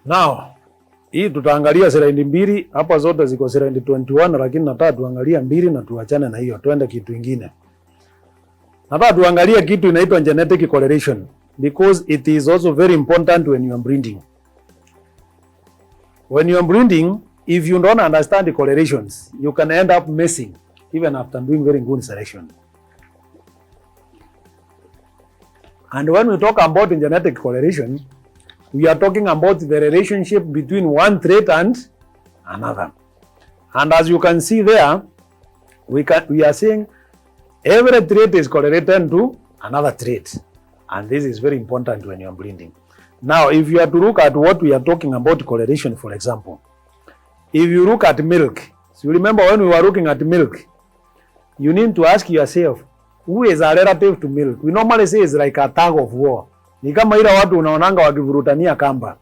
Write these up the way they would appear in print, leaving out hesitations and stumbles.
Now, hii tutaangalia slide mbili, hapa zote ziko slide 21 lakini nataka tuangalia mbili na tuachane na hiyo, twende kitu kingine. Nataka tuangalie kitu inaitwa genetic correlation because it is also very important when you are breeding. When you are breeding, if you don't understand the correlations, you can end up messing even after doing very good selection. And when we talk about genetic correlation, we are talking about the relationship between one trait and another. And as you can see there, we are saying every trait is correlated to another trait. And this is very important when you are breeding. Now, if you are to look at what we are talking about correlation, for example, if you look at milk, so you remember when we were looking at milk, you need to ask yourself, who is a relative to milk? We normally say it's like a tug of war. Ni kama ila watu unaonanga wakivurutania kamba.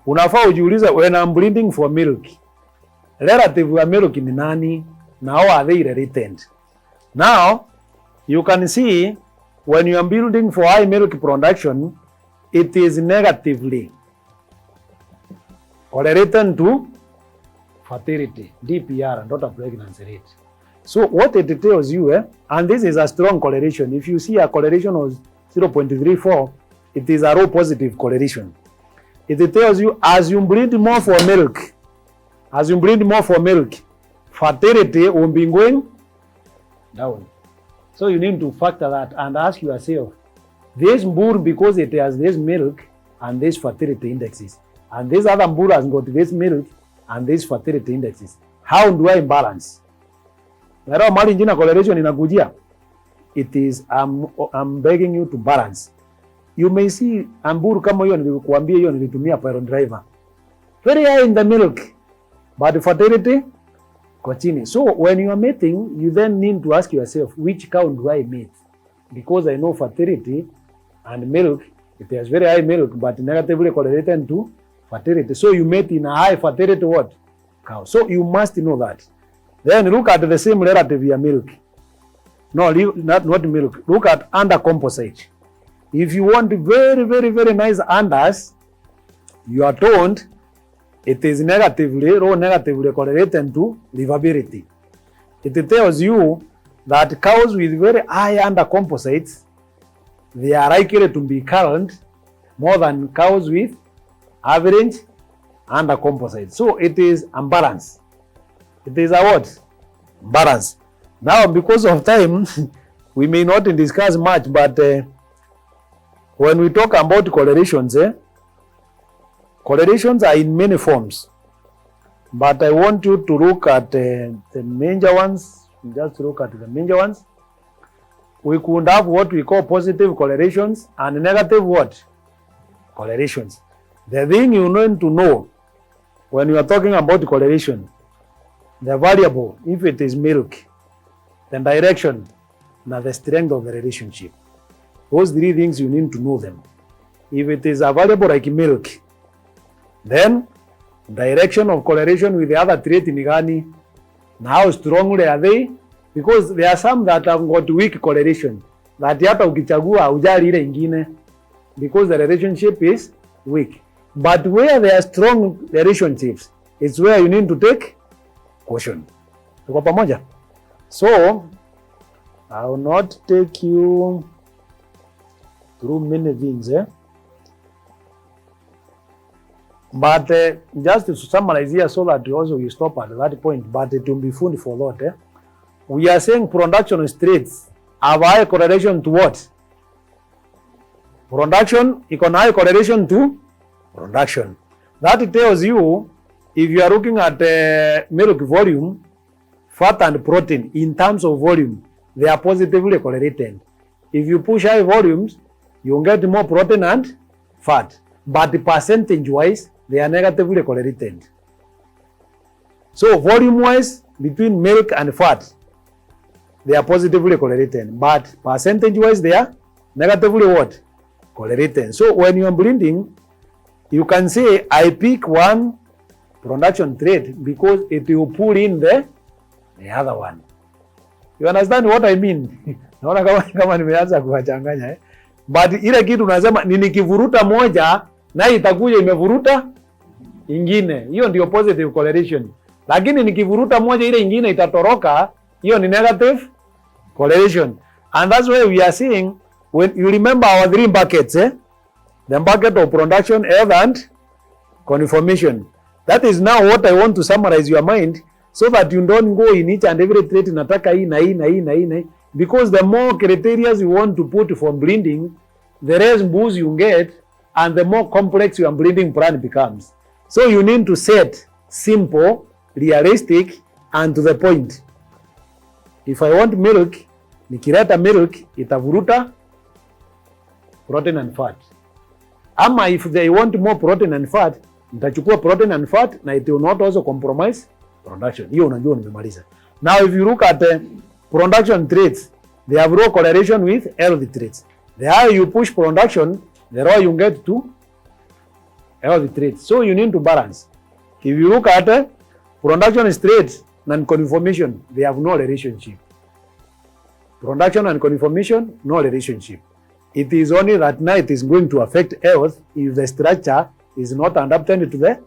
Unafaa ujiulize, when I'm breeding for milk, relative wa milk ni nani? Na how are they related? Now, you can see when you are building for high milk production, it is negatively correlated to fertility, DPR, daughter pregnancy rate. So what it tells you, and this is a strong correlation. If you see a correlation of 0.34, it is a low positive correlation. It tells you as you breed more for milk, fertility will be going down. So you need to factor that and ask yourself, this bull, because it has this milk and this fertility indexes, and this other bull has got this milk and this fertility indexes, how do I balance? Naelewa mali njina correlation inakujia. It is I'm begging you to balance. You may see amburu kama hiyo nilikuambia, hiyo nilitumia pylon driver. Very high in the milk, but fertility kwa chini. So when you are mating, you then need to ask yourself, which cow do I mate? Because I know fertility and milk, it has very high milk, but negatively correlated to fertility. So you mate in a high fertility what? Cow. So you must know that. Then look at the same relative here, milk. No, not milk. Look at under composite. If you want very, very, very nice unders, you are told it is negatively correlated to livability. It tells you that cows with very high under composites, they are likely to be current more than cows with average under composites. So it is unbalanced. It is a what? Balance. Now, because of time, we may not discuss much, but when we talk about correlations, correlations are in many forms. But I want you to look at the major ones. Just look at the major ones. We could have what we call positive correlations and negative what? Correlations. The thing you need to know when you are talking about correlation, the variable, if it is milk, the direction, and the strength of the relationship. Those three things you need to know them. If it is a variable like milk, then direction of correlation with the other trait ni gani, and how strongly are they? Because there are some that have got weak correlation, that hata ukichagua hujali ile ingine, because the relationship is weak. But where there are strong relationships, it's where you need to take caution. Tuko pamoja? So, I will not take you through many things, but just to summarize here so that also we stop at that point, but it will be food for a lot. We are saying production traits have high correlation to what? Production, iko na high correlation to production. That tells you, if you are looking at milk volume, fat and protein in terms of volume, they are positively correlated. If you push high volumes, you get more protein and fat, but percentage wise, they are negatively correlated. So volume wise, between milk and fat, they are positively correlated, but percentage wise, they are negatively what? Correlated. So when you are blending, you can say I pick one production trait because it will pull in the other one. You understand what I mean? Naona kama nimeanza kuwachanganya. But ile kitu unasema nikivuruta moja na itakuja imevuruta ingine. Hiyo ndio positive correlation. Lakini nikivuruta moja ile ingine itatoroka, hiyo ni negative correlation. And that's why we are seeing, when you remember our 3 buckets, the bucket of production, health and conformation. That is now what I want to summarize your mind, so that you don't go in each and every trait nataka hii na hii na hii na hii na hii. Because the more criteria you want to put for breeding, the less booze you get and the more complex your breeding plan becomes. So you need to set simple, realistic and to the point. If I want milk, nikileta milk itavuruta protein and fat. Ama if they want more protein and fat, nitachukua protein and fat na it will not also compromise production. Hiyo unajua nimemaliza. Now if you look at production traits, they have low correlation with healthy traits. The higher you push production, the lower you get to healthy traits. So you need to balance. If you look at production traits and conformation, they have no relationship. Production and conformation, no relationship. It is only that now it is going to affect health if the structure is not adapted to the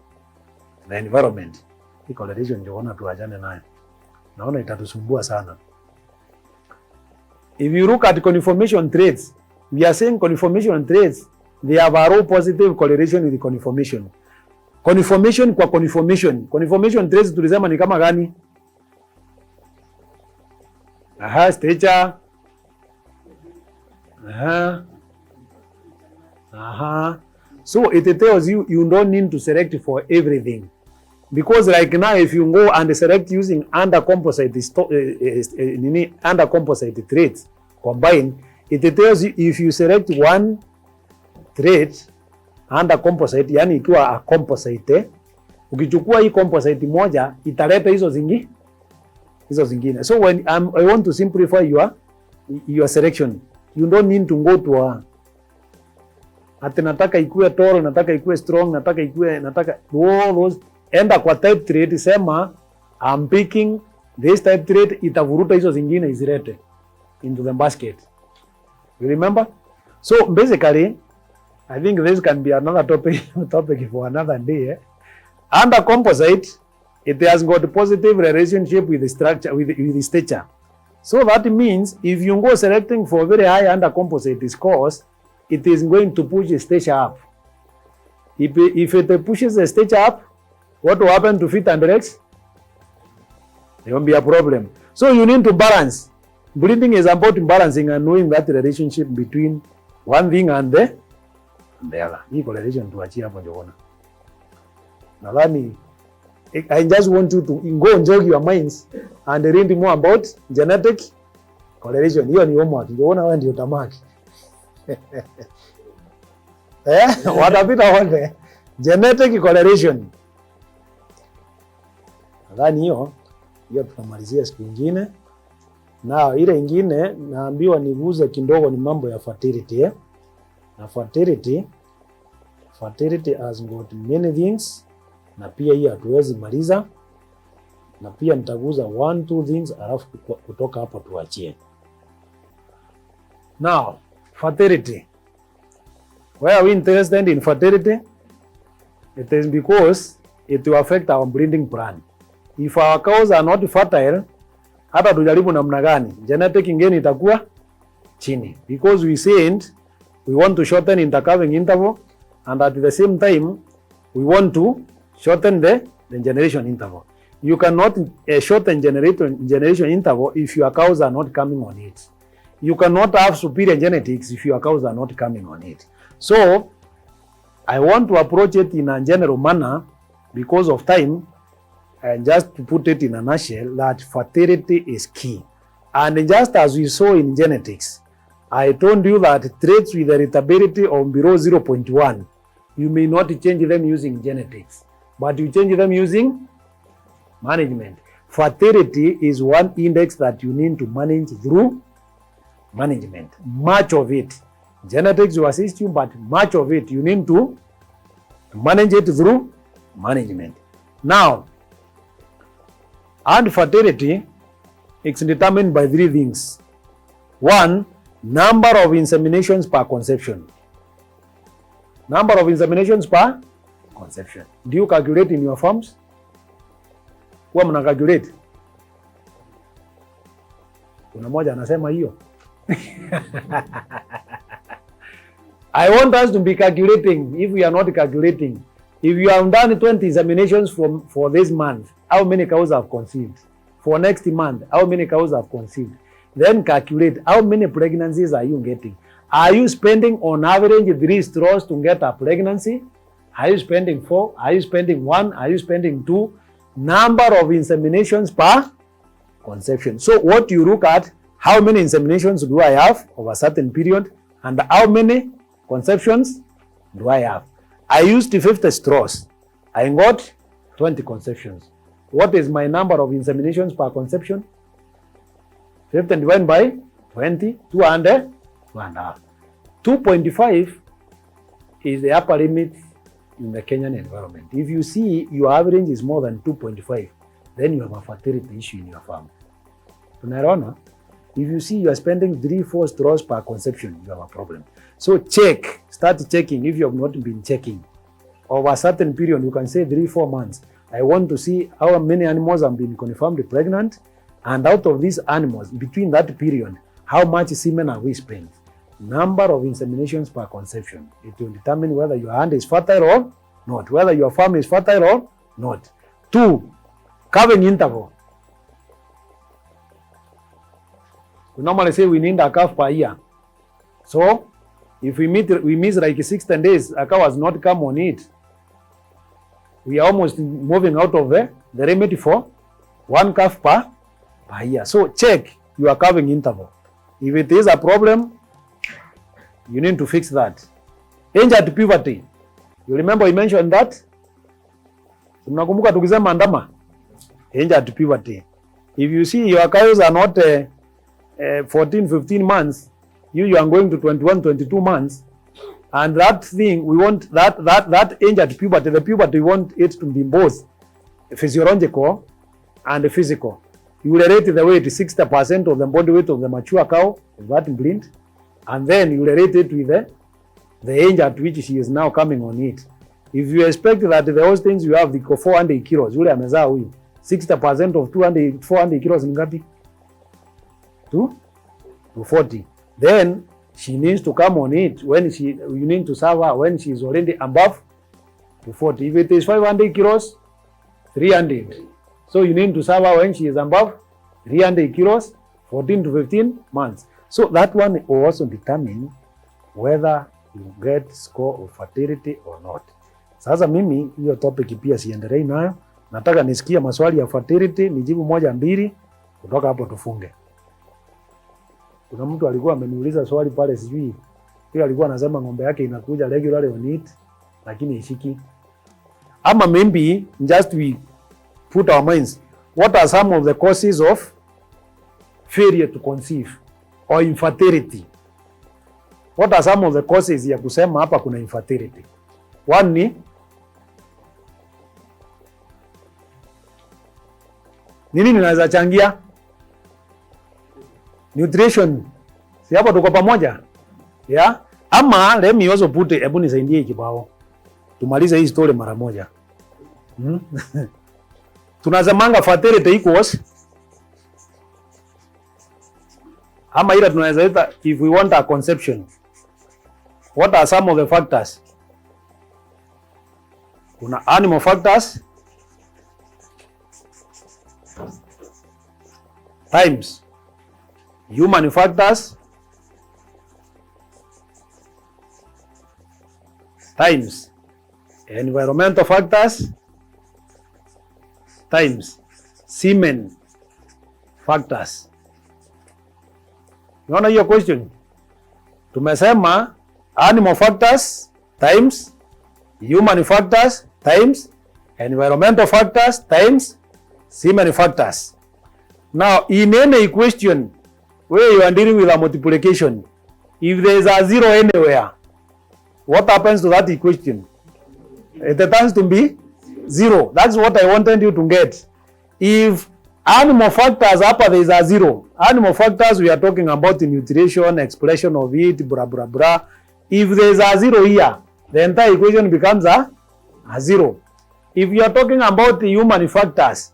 environment. Hii correlation ndio ona tuachane nayo. Naona itatusumbua sana. If you look at conformation traits, we are saying conformation traits, they have a low positive correlation with the conformation. Conformation kwa conformation. Conformation traits tulisema ni kama gani? Stature. So it tells you you don't need to select for everything. Because like now if you go and select using under-composite traits combined, it tells you if you select one trait under-composite, yani ikiwa a composite, ukichukua hii composite moja italeta hizo zingine. So when I want to simplify your selection, you don't need to go to ati nataka ikue tall, nataka ikue strong, nataka all those. Enda kwa type trait, sema I'm picking this type trait, itavuruta hizo zingine izilete into the basket. You remember? So basically, I think this can be another topic for another day. Under composite, it has got a positive relationship with the structure, with the stature. So that means if you go selecting for very high under composite scores, it is going to push the stature up. If it pushes the stature up, what will happen to feet and legs? There won't be a problem. So you need to balance. Breeding is about balancing and knowing that relationship between one thing and the other. Hii correlation tuachie hapo ndio ona. Nadhani I just want you to go and jog your minds and read more about genetic correlation. Hiyo ni homework. Ndio ona wewe ndio tamaki. Watapita wote. Genetic correlation. Nadhani hiyo tunamalizia siku nyingine. Na ile ingine naambiwa niguze kidogo ni mambo ya fertility. Na fertility has got many things. Na pia hii hatuwezi maliza. Na pia nitaguza 1-2 things alafu kutoka hapo tuachie. Now, fertility. Why are we interested in fertility? It is because it will affect our breeding plan. If our cows are not fertile, hata tujaribu namna gani, genetic ingeni itakuwa chini. Because we said we want to shorten intercalving interval and at the same time we want to shorten the generation interval. You cannot shorten generation interval if your cows are not coming on it. You cannot have superior genetics if your cows are not coming on it. So I want to approach it in a general manner because of time, and just to put it in a nutshell, that fertility is key. And just as we saw in genetics, I told you that traits with a heritability of below 0.1, you may not change them using genetics, but you change them using management. Fertility is one index that you need to manage through management. Much of it, genetics will assist you, but much of it you need to manage it through management. Now, and fertility is determined by 3 things. 1, number of inseminations per conception. Number of inseminations per conception. Do you calculate in your forms? Huwa mna calculate? Kuna moja anasema hiyo. I want us to be calculating. If we are not calculating, if you have done 20 examinations for this month, how many cows have conceived? For next month, how many cows have conceived? Then calculate how many pregnancies are you getting. Are you spending on average 3 straws to get a pregnancy? Are you spending 4? Are you spending 1? Are you spending 2? Number of inseminations per conception. So what you look at, how many inseminations do I have over a certain period, and how many conceptions do I have? I used 50 straws. I got 20 conceptions. What is my number of inseminations per conception? 50 divided by 20, 200, 2.5. 2.5 is the upper limit in the Kenyan environment. If you see your average is more than 2.5, then you have a fertility issue in your farm. Tunaelewana? If you see you are spending 3-4 straws per conception, you have a problem. So check, start checking if you have not been checking. Over a certain period, you can say 3-4 months. I want to see how many animals have been confirmed pregnant, and out of these animals, between that period, how much semen have we spent? Number of inseminations per conception. It will determine whether your hand is fertile or not, whether your farm is fertile or not. 2, calving interval. We normally say we need a calf per year. So, if we miss like 16 days, a cow has not come on it, we are almost moving out of the remedy for 1 calf per year. So, check your calving interval. If it is a problem, you need to fix that. Age at puberty. You remember we mentioned that? Mnakumbuka tukisema ndama? Age at puberty. If you see your cows are not 14, 15 months, you are going to 21, 22 months, and that thing, we want that age at puberty, the puberty, we want it to be both physiological and physical. You will rate the weight 60% of the body weight of the mature cow, that blind, and then you relate it with the age at which she is now coming on it. If you expect that those things you have the 400 kilos, yule amezaa huyu, 60% of 400 kilos ni ngapi? 240. Then she needs to come on it when you need to serve her when she is already above 240. If it is 500 kilos, 300. So you need to serve her when she is above 300 kilos, 14 to 15 months. So that one will also determine whether you get score of fertility or not. Sasa mimi hiyo topic pia siendelei nayo. Nataka nisikie maswali ya fertility, nijibu 1 2, kutoka hapo tufunge. Kuna mtu alikuwa ameniuliza swali pale, sijui yeye alikuwa anasema ng'ombe yake inakuja regularly on it lakini ishiki. Ama maybe just we put our minds, what are some of the causes of failure to conceive or infertility? What are some of the causes ya kusema hapa kuna infertility? One ni nini ninaweza changia? Nutrition. Si hapo tuko pamoja? Yeah? Ama let me also put, hebu nisaidie kibao. Tumalize hii story mara moja. Tunazamanga fertility equals, ama ila tunaweza ita, if we want a conception, what are some of the factors? Kuna animal factors times human factors times environmental factors times semen factors. Unaona hiyo question? Tumesema animal factors times human factors times environmental factors times semen factors. Now, in any question where you are dealing with a multiplication, if there is a zero anywhere, what happens to that equation? It turns to be zero. That's what I wanted you to get. If animal factors hapa there is a zero, animal factors we are talking about nutrition, expression of it, blah blah blah. If there is a zero here, the entire equation becomes a zero. If you are talking about the human factors,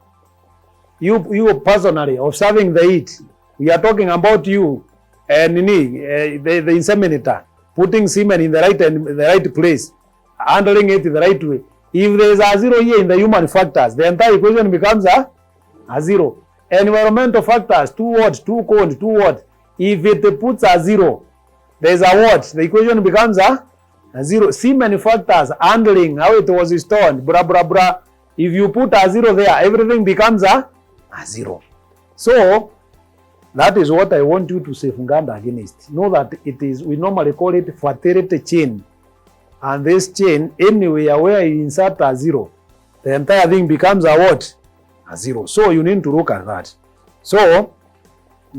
you personally observing the heat, we are talking about you and the inseminator putting semen in the right place, handling it the right way. If there is a zero here in the human factors, the entire equation becomes a zero. Environmental factors, 2 what, 2 cold, 2 what. If it puts a zero, there is a what, the equation becomes a zero. Semen factors, handling, how it was stored, blah, blah, blah. If you put a zero there, everything becomes a zero. So, that is what I want you to safeguard against. Know that it is, we normally call it fertility chain. And this chain, anywhere where you insert a zero, the entire thing becomes a what? A zero. So you need to look at that. So,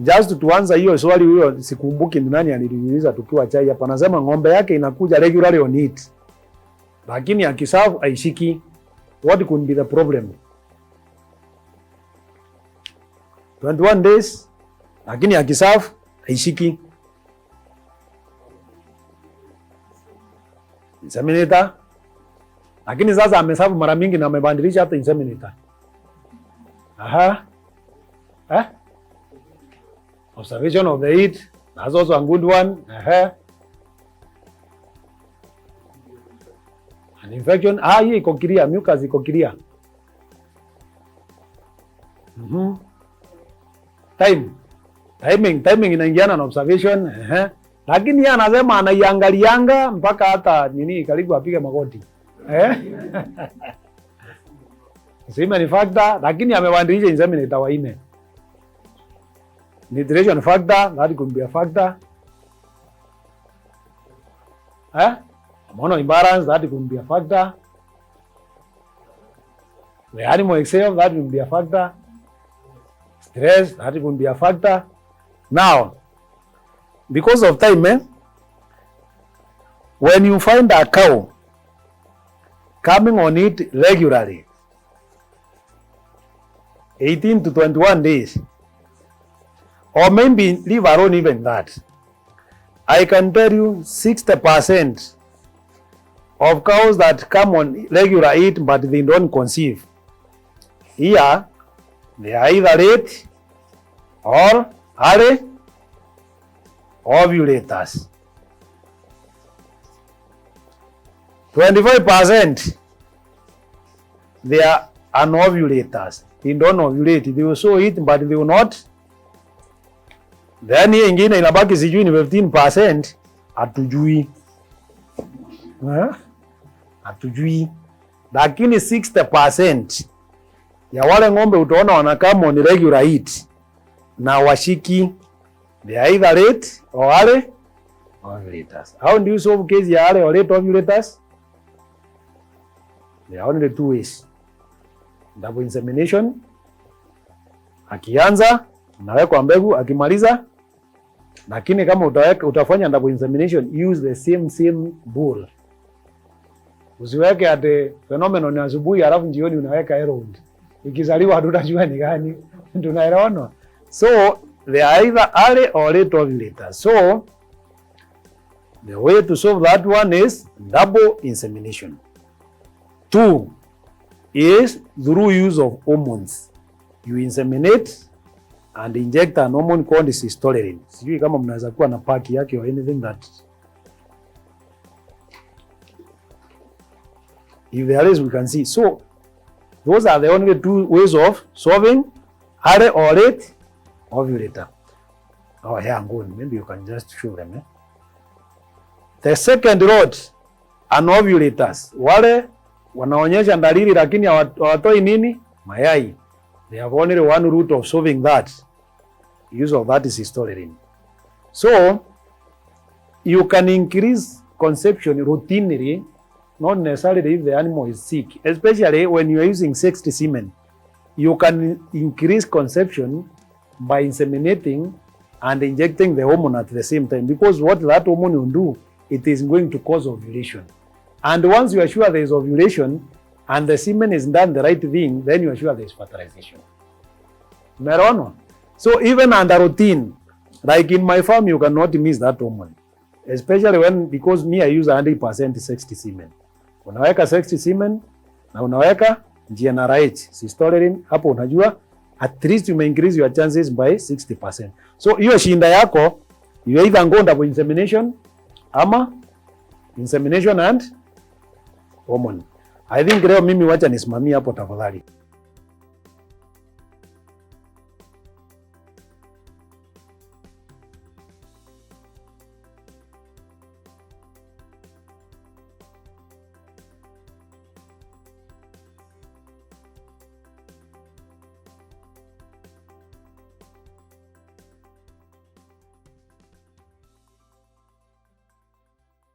just to answer hiyo swali, huyo sikumbuki ni nani aliniuliza tukiwa chai hapa, nasema ng'ombe yake inakuja regularly on it, lakini akiserve haishiki. What could be the problem? 21 days, lakini akiserve haishiki. Inseminator, lakini sasa ameserve mara mingi na amebandilisha hata inseminator. Observation of the heat, that's also a good one. An infection, hii iko clear, mucus iko clear. Timing inaingiana na observation. Lakini yeye anasema anaiangalianga mpaka hata karibu apige magoti. Semen factor, lakini amebandilisha inseminator wa 4. Nutrition factor, that could be a factor. Hormonal imbalance, that could be a factor. The animal itself, that could be a factor. Stress, that could be a factor. Now, because of time, when you find a cow coming on it regularly, 18 to 21 days, or maybe leave alone even that, I can tell you 60% of cows that come on regular eat but they don't conceive, here they are either late or early ovulators. 25% they are anovulators. They don't ovulate. They will so eat but they will not. Then hii ingine inabaki sijui ni 15%, hatujui. Hatujui. Lakini 60% ya wale ng'ombe utaona wanakama on regular eat na washiki, they are either late or early ovulators. How do you solve case ya early or late ovulators? There are only 2 ways. Double insemination, akianza unaweka mbegu, akimaliza. Lakini kama utafanya double insemination, use the same bull. Usiweke ate phenomenon ya asubuhi alafu jioni unaweka around. Ikizaliwa hatutajua ni gani. Tunaelewana? So they are either early or late ovulators. So the way to solve that one is double insemination. 2 is through use of hormones. You inseminate and inject an hormone called cystosterone. Sijui kama mnaweza kuwa na paki yake or anything that. If there is, we can see. So those are the only 2 ways of solving early or late ovulator. Oh, here I'm going. Maybe you can just show them. The second road, anovulators. Wale wanaonyesha dalili lakini hawatoi nini? Mayai. They have only one route of solving that. Use of that is cystosterone. So you can increase conception routinely, not necessarily if the animal is sick, especially when you are using sexed semen. You can increase conception by inseminating and injecting the hormone at the same time, because what that hormone will do, it is going to cause ovulation. And once you are sure there is ovulation and the semen is done the right thing, then you are sure there is fertilization. Merono. So even under routine, like in my farm, you cannot miss that hormone. especially when, because me I use 100% sexed semen. Unaweka sexed semen na unaweka GnRH, cystoline, hapo unajua at least you may increase your chances by 60%. So hiyo shinda yako, you either go double insemination ama insemination and hormone. I think leo mimi wacha nisimamie hapo tafadhali.